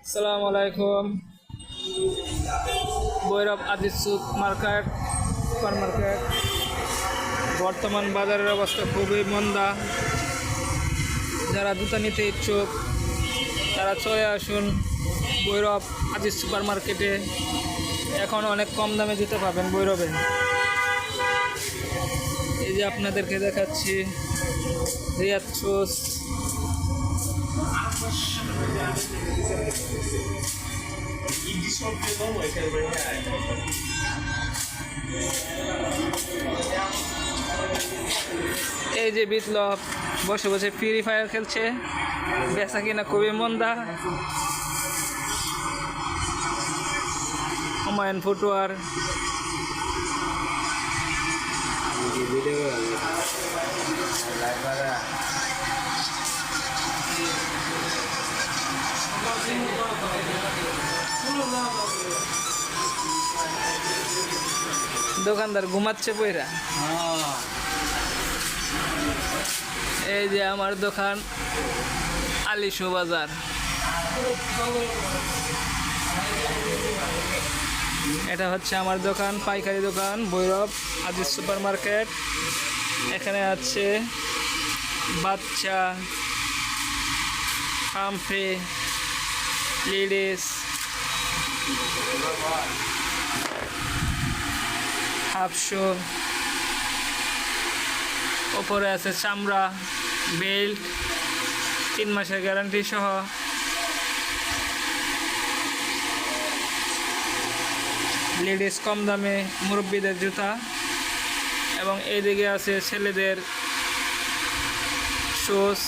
আসসালামু আলাইকুম। Bhairab Aziz super market বর্তমান বাজারের অবস্থা খুবই মন্দা। যারা জুতা নিতে ইচ্ছুক তারা চলে আসুন ভৈরব আজিজ সুপার মার্কেটে। এখন অনেক কম দামে জুতা পাবেন ভৈরবে। এই যে আপনাদেরকে দেখাচ্ছি রিয়াদ শুজ। এই যে বিপ্লব বসে বসে ফ্রি ফায়ার খেলছে, বেচা কিনা খুবই মন্দা। হুমায়ুন ফুটওয়ার দোকানদার ঘুমাচ্ছে পয়রা। এই যে আমার দোকান আলী শো বাজার। এটা হচ্ছে আমার দোকান, পাইকারি দোকান ভৈরব আজিজ সুপার মার্কেট। এখানে আছে বাচ্চা, পাম্পে, লেডিস, হাফশো, ওপরে আছে চামড়া, বেল্ট, 3 মাসের গ্যারান্টি সহ। লেডিস কম দামে, মুরব্বীদের জুতা, এবং এইদিকে আছে ছেলেদের শুজ।